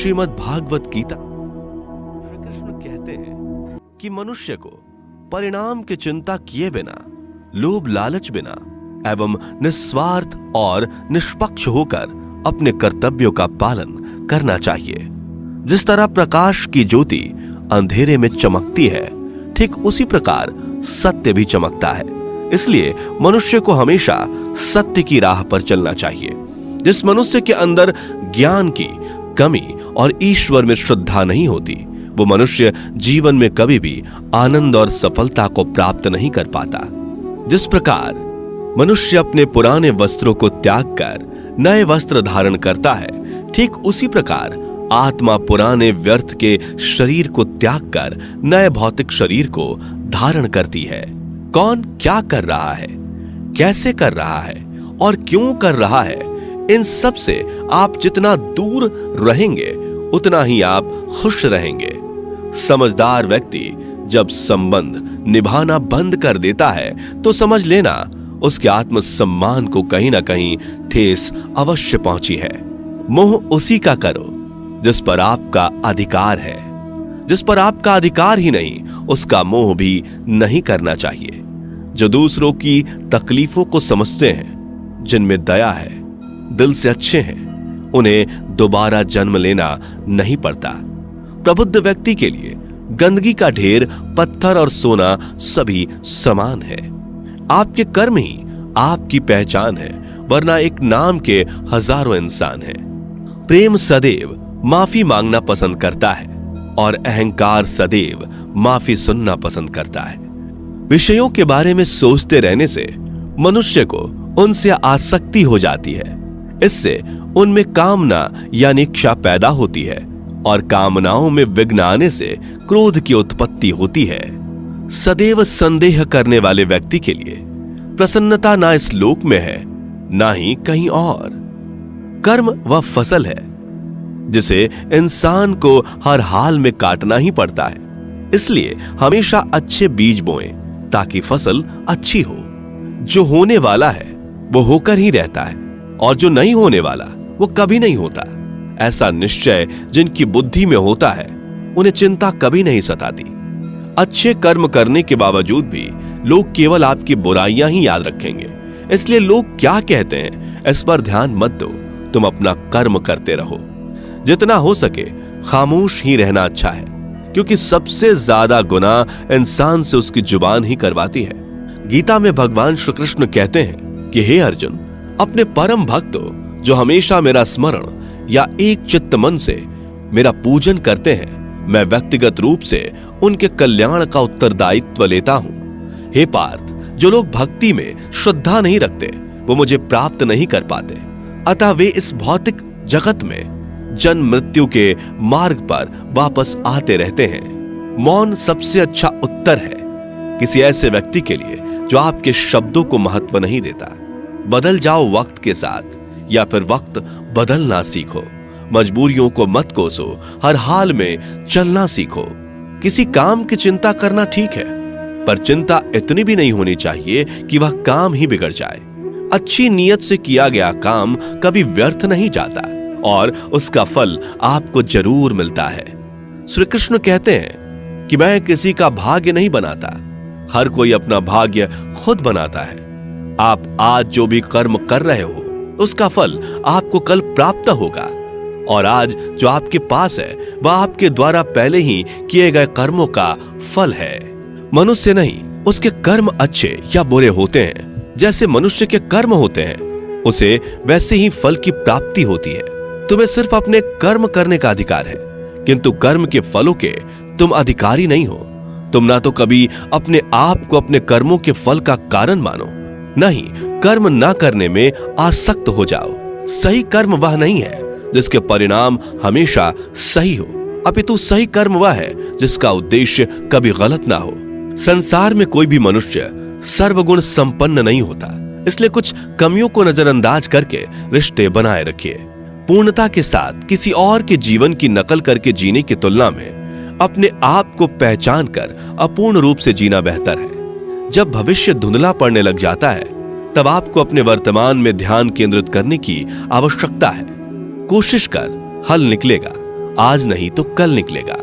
श्रीमद् भागवत गीता। श्री कृष्ण कहते हैं कि मनुष्य को परिणाम की चिंता किए बिना, लोभ लालच बिना एवं निस्वार्थ और निष्पक्ष होकर अपने कर्तव्यों का पालन करना चाहिए। जिस तरह प्रकाश की ज्योति अंधेरे में चमकती है, ठीक उसी प्रकार सत्य भी चमकता है। इसलिए मनुष्य को हमेशा सत्य की राह पर चलना चाहिए। जिस मनुष्य के अंदर ज्ञान की कमी और ईश्वर में श्रद्धा नहीं होती, वो मनुष्य जीवन में कभी भी आनंद और सफलता को प्राप्त नहीं कर पाता। जिस प्रकार मनुष्य अपने पुराने वस्त्रों को त्याग कर नए वस्त्र धारण करता है, ठीक उसी प्रकार आत्मा पुराने व्यर्थ के शरीर को त्याग कर नए भौतिक शरीर को धारण करती है। कौन क्या कर रहा है, कैसे कर रहा है और क्यों कर रहा है, इन सब से आप जितना दूर रहेंगे उतना ही आप खुश रहेंगे। समझदार व्यक्ति जब संबंध निभाना बंद कर देता है तो समझ लेना उसके आत्मसम्मान को कहीं ना कहीं ठेस अवश्य पहुंची है। मोह उसी का करो जिस पर आपका अधिकार है। जिस पर आपका अधिकार ही नहीं, उसका मोह भी नहीं करना चाहिए। जो दूसरों की तकलीफों को समझते हैं, जिनमें दया है, दिल से अच्छे हैं, उन्हें दोबारा जन्म लेना नहीं पड़ता। प्रबुद्ध व्यक्ति के लिए गंदगी का ढेर, पत्थर और सोना सभी समान है। आपके कर्म ही आपकी पहचान है, वरना एक नाम के हजारों इंसान हैं। प्रेम सदैव माफी मांगना पसंद करता है और अहंकार सदैव माफी सुनना पसंद करता है। विषयों के बारे में सोचते रहने से मनुष्य को उनसे आसक्ति हो जाती है। इससे उनमें कामना यानी इच्छा पैदा होती है और कामनाओं में विघ्न आने से क्रोध की उत्पत्ति होती है। सदैव संदेह करने वाले व्यक्ति के लिए प्रसन्नता ना इस लोक में है, ना ही कहीं और। कर्म वह फसल है जिसे इंसान को हर हाल में काटना ही पड़ता है। इसलिए हमेशा अच्छे बीज बोएं ताकि फसल अच्छी हो। जो होने वाला है वो होकर ही रहता है और जो नहीं होने वाला वो कभी नहीं होता। ऐसा निश्चय जिनकी बुद्धि में होता है, उन्हें चिंता कभी नहीं सताती। अच्छे कर्म करने के बावजूद भी लोग केवल आपकी बुराइयां ही याद रखेंगे। इसलिए लोग क्या कहते हैं इस पर ध्यान मत दो, तुम अपना कर्म करते रहो। जितना हो सके खामोश ही रहना अच्छा है, क्योंकि सबसे ज्यादा गुनाह इंसान से उसकी जुबान ही करवाती है। गीता में भगवान श्री कृष्ण कहते हैं कि हे अर्जुन, अपने परम भक्तों जो हमेशा मेरा स्मरण या एक चित्त मन से मेरा पूजन करते हैं, मैं व्यक्तिगत रूप से उनके कल्याण का उत्तरदायित्व लेता हूं। हे पार्थ, जो लोग भक्ति में श्रद्धा नहीं रखते वो मुझे प्राप्त नहीं कर पाते। अतः वे इस भौतिक जगत में जन्म मृत्यु के मार्ग पर वापस आते रहते हैं। मौन सबसे अच्छा उत्तर है किसी ऐसे व्यक्ति के लिए जो आपके शब्दों को महत्व नहीं देता। बदल जाओ वक्त के साथ, या फिर वक्त बदलना सीखो। मजबूरियों को मत कोसो, हर हाल में चलना सीखो। किसी काम की चिंता करना ठीक है, पर चिंता इतनी भी नहीं होनी चाहिए कि वह काम ही बिगड़ जाए। अच्छी नीयत से किया गया काम कभी व्यर्थ नहीं जाता और उसका फल आपको जरूर मिलता है। श्री कृष्ण कहते हैं कि मैं किसी का भाग्य नहीं बनाता, हर कोई अपना भाग्य खुद बनाता है। आप आज जो भी कर्म कर रहे हो उसका फल आपको कल प्राप्त होगा, और आज जो आपके पास है वह आपके द्वारा पहले ही किए गए कर्मों का फल है। मनुष्य नहीं, उसके कर्म अच्छे या बुरे होते हैं। जैसे मनुष्य के कर्म होते हैं, उसे वैसे ही फल की प्राप्ति होती है। तुम्हें सिर्फ अपने कर्म करने का अधिकार है, किंतु कर्म के फलों के तुम अधिकारी नहीं हो। तुम ना तो कभी अपने आप को अपने कर्मों के फल का कारण मानो, नहीं कर्म ना करने में आसक्त हो जाओ। सही कर्म वह नहीं है जिसके परिणाम हमेशा सही हो, अपितु सही कर्म वह है जिसका उद्देश्य कभी गलत ना हो। संसार में कोई भी मनुष्य सर्वगुण संपन्न नहीं होता, इसलिए कुछ कमियों को नजरअंदाज करके रिश्ते बनाए रखिए। पूर्णता के साथ किसी और के जीवन की नकल करके जीने की तुलना में अपने आप को पहचान कर अपूर्ण रूप से जीना बेहतर है। जब भविष्य धुंधला पड़ने लग जाता है, तब आपको अपने वर्तमान में ध्यान केंद्रित करने की आवश्यकता है। कोशिश कर, हल निकलेगा आज नहीं तो कल निकलेगा।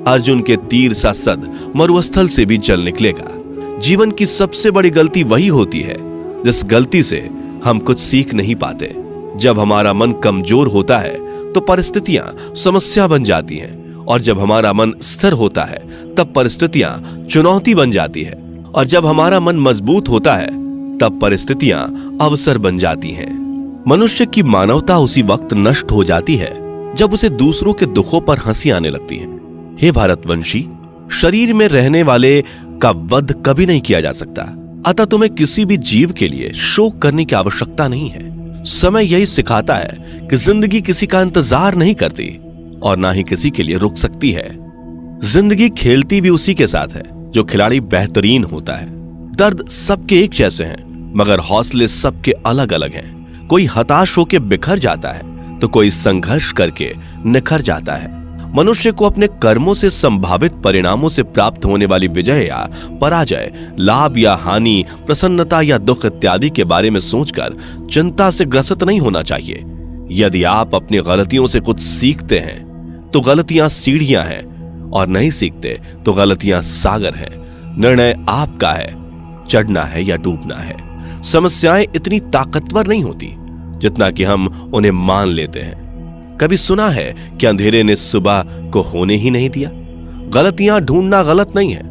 अर्जुन के तीर सा सद मरुस्थल से भी जल निकलेगा। जीवन की सबसे बड़ी गलती वही होती है जिस गलती से हम कुछ सीख नहीं पाते। जब हमारा मन कमजोर होता है तो परिस्थितियां समस्या बन जाती हैं, और जब हमारा मन स्थिर होता है तब परिस्थितियां चुनौती बन जाती है, और जब हमारा मन मजबूत होता है तब परिस्थितियां अवसर बन जाती हैं। मनुष्य की मानवता उसी वक्त नष्ट हो जाती है जब उसे दूसरों के दुखों पर हंसी आने लगती है। हे भारतवंशी, शरीर में रहने वाले का वध कभी नहीं किया जा सकता, अतः तुम्हें किसी भी जीव के लिए शोक करने की आवश्यकता नहीं है। समय यही सिखाता है कि जिंदगी किसी का इंतजार नहीं करती और ना ही किसी के लिए रुक सकती है। जिंदगी खेलती भी उसी के साथ है जो खिलाड़ी बेहतरीन होता है। दर्द सबके एक जैसे हैं, मगर हौसले सबके अलग अलग हैं। कोई हताश होकर बिखर जाता है तो कोई संघर्ष करके निखर जाता है। मनुष्य को अपने कर्मों से संभावित परिणामों से प्राप्त होने वाली विजय या पराजय, लाभ या हानि, प्रसन्नता या दुख इत्यादि के बारे में सोचकर चिंता से ग्रसित नहीं होना चाहिए। यदि आप अपनी गलतियों से कुछ सीखते हैं तो गलतियां सीढ़ियां हैं, और नहीं सीखते तो गलतियां सागर हैं। निर्णय आपका है, चढ़ना है या डूबना है। समस्याएं इतनी ताकतवर नहीं होती जितना कि हम उन्हें मान लेते हैं। कभी सुना है कि अंधेरे ने सुबह को होने ही नहीं दिया? गलतियां ढूंढना गलत नहीं है,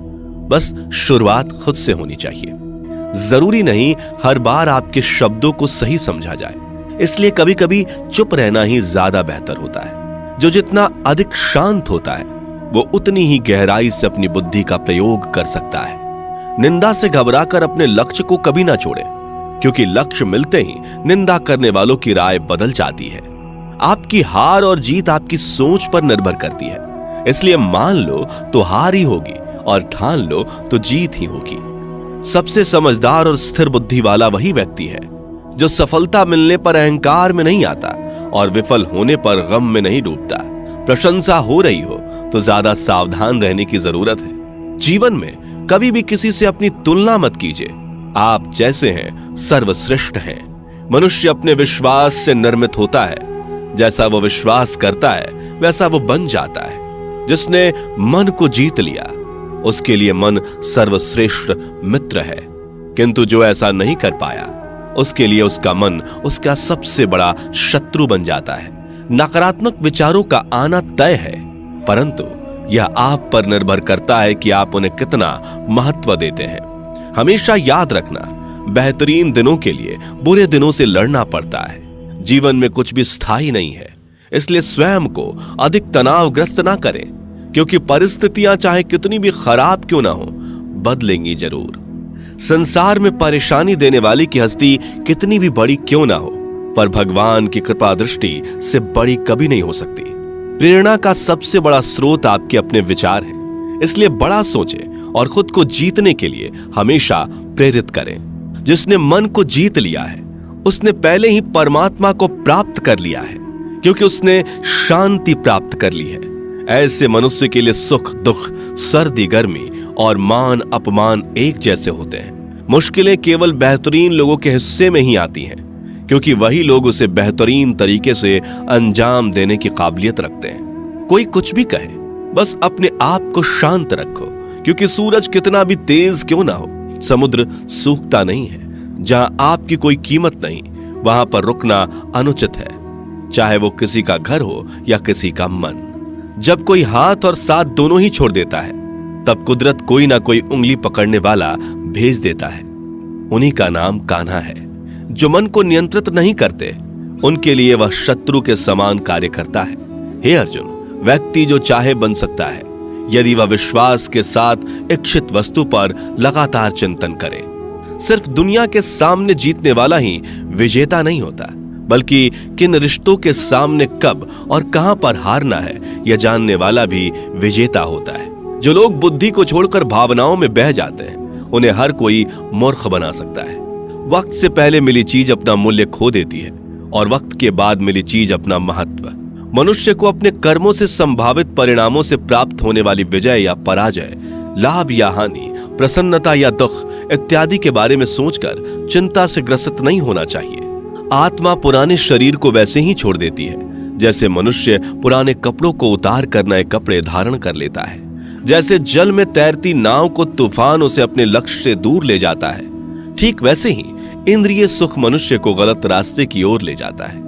बस शुरुआत खुद से होनी चाहिए। जरूरी नहीं हर बार आपके शब्दों को सही समझा जाए, इसलिए कभी कभी चुप रहना ही ज्यादा बेहतर होता है। जो जितना अधिक शांत होता है वो उतनी ही गहराई से अपनी बुद्धि का प्रयोग कर सकता है। निंदा से घबराकर अपने लक्ष्य को कभी ना छोड़े, क्योंकि लक्ष्य मिलते ही निंदा करने वालों की राय बदल जाती है। आपकी हार और जीत आपकी सोच पर निर्भर करती है, इसलिए मान लो तो हार ही होगी और ठान लो तो जीत ही होगी। सबसे समझदार और स्थिर बुद्धि वाला वही व्यक्ति है जो सफलता मिलने पर अहंकार में नहीं आता और विफल होने पर गम में नहीं डूबता। प्रशंसा हो रही हो तो ज्यादा सावधान रहने की जरूरत है। जीवन में कभी भी किसी से अपनी तुलना मत कीजिए। आप जैसे हैं सर्वश्रेष्ठ हैं। मनुष्य अपने विश्वास से निर्मित होता है। जैसा वो विश्वास करता है वैसा वो बन जाता है। जिसने मन को जीत लिया उसके लिए मन सर्वश्रेष्ठ मित्र है, किंतु जो ऐसा नहीं कर पाया उसके लिए उसका मन उसका सबसे बड़ा शत्रु बन जाता है। नकारात्मक विचारों का आना तय है, परंतु यह आप पर निर्भर करता है कि आप उन्हें कितना महत्व देते हैं। हमेशा याद रखना, बेहतरीन दिनों के लिए बुरे दिनों से लड़ना पड़ता है। जीवन में कुछ भी स्थायी नहीं है, इसलिए स्वयं को अधिक तनावग्रस्त ना करें, क्योंकि परिस्थितियां चाहे कितनी भी खराब क्यों ना हो, बदलेंगी जरूर। संसार में परेशानी देने वाली की हस्ती कितनी भी बड़ी क्यों ना हो, पर भगवान की कृपा दृष्टि से बड़ी कभी नहीं हो सकती। प्रेरणा का सबसे बड़ा स्रोत आपके अपने विचार हैं, इसलिए बड़ा सोचें और खुद को जीतने के लिए हमेशा प्रेरित करें। जिसने मन को जीत लिया है उसने पहले ही परमात्मा को प्राप्त कर लिया है, क्योंकि उसने शांति प्राप्त कर ली है। ऐसे मनुष्य के लिए सुख दुख, सर्दी गर्मी और मान अपमान एक जैसे होते हैं। मुश्किलें केवल बेहतरीन लोगों के हिस्से में ही आती हैं, क्योंकि वही लोग उसे बेहतरीन तरीके से अंजाम देने की काबिलियत रखते हैं। कोई कुछ भी कहे, बस अपने आप को शांत रखो, क्योंकि सूरज कितना भी तेज क्यों ना हो, समुद्र सूखता नहीं है। जहां आपकी कोई कीमत नहीं, वहां पर रुकना अनुचित है, चाहे वो किसी का घर हो या किसी का मन। जब कोई हाथ और साथ दोनों ही छोड़ देता है, तब कुदरत कोई ना कोई उंगली पकड़ने वाला भेज देता है। उन्हीं का नाम कान्हा है। जो मन को नियंत्रित नहीं करते, उनके लिए वह शत्रु के समान कार्य करता है। हे अर्जुन, व्यक्ति जो चाहे बन सकता है, यदि वह विश्वास के साथ इच्छित वस्तु पर लगातार चिंतन करे। सिर्फ दुनिया के सामने जीतने वाला ही विजेता नहीं होता, बल्कि किन रिश्तों के सामने कब और कहां पर हारना है यह जानने वाला भी विजेता होता है। जो लोग बुद्धि को छोड़कर भावनाओं में बह जाते हैं, उन्हें हर कोई मूर्ख बना सकता है। वक्त से पहले मिली चीज अपना मूल्य खो देती है और वक्त के बाद मिली चीज अपना महत्व। मनुष्य को अपने कर्मों से संभावित परिणामों से प्राप्त होने वाली विजय या पराजय, लाभ या हानि, प्रसन्नता या दुख इत्यादि के बारे में सोचकर चिंता से ग्रसित नहीं होना चाहिए। आत्मा पुराने शरीर को वैसे ही छोड़ देती है जैसे मनुष्य पुराने कपड़ों को उतार कर नए कपड़े धारण कर लेता है, जैसे जल में तैरती नाव को तूफान उसे अपने लक्ष्य से दूर ले जाता है, ठीक वैसे ही इंद्रिय सुख मनुष्य को गलत रास्ते की ओर ले जाता है।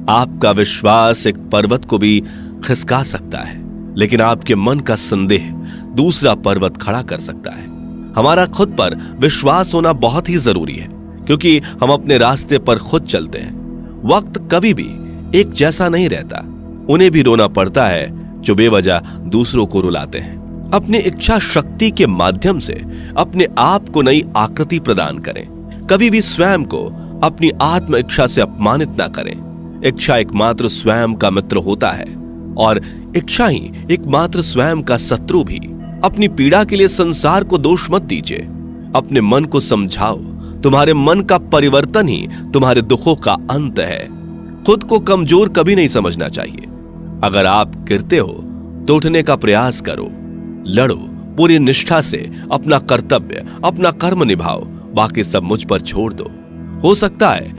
आपका विश्वास एक पर्वत को भी खिसका सकता है, लेकिन आपके मन का संदेह दूसरा पर्वत खड़ा कर सकता है। हमारा खुद पर विश्वास होना बहुत ही जरूरी है, क्योंकि हम अपने रास्ते पर खुद चलते हैं। वक्त कभी भी एक जैसा नहीं रहता। उन्हें भी रोना पड़ता है जो बेवजह दूसरों को रुलाते हैं। अपनी इच्छा शक्ति के माध्यम से अपने आप को नई आकृति प्रदान करें। कभी भी स्वयं को अपनी आत्म इच्छा से अपमानित ना करें। इच्छा एकमात्र स्वयं का मित्र होता है और इच्छा ही एकमात्र स्वयं का शत्रु भी। अपनी पीड़ा के लिए संसार को दोष मत दीजिए। अपने मन को समझाओ। तुम्हारे मन का परिवर्तन ही तुम्हारे दुखों का अंत है। खुद को कमजोर कभी नहीं समझना चाहिए। अगर आप गिरते हो तो उठने का प्रयास करो, लड़ो, पूरी निष्ठा से अपना कर्तव्य, अपना कर्म निभाओ। बाकी सब मुझ पर छोड़ दो। हो सकता है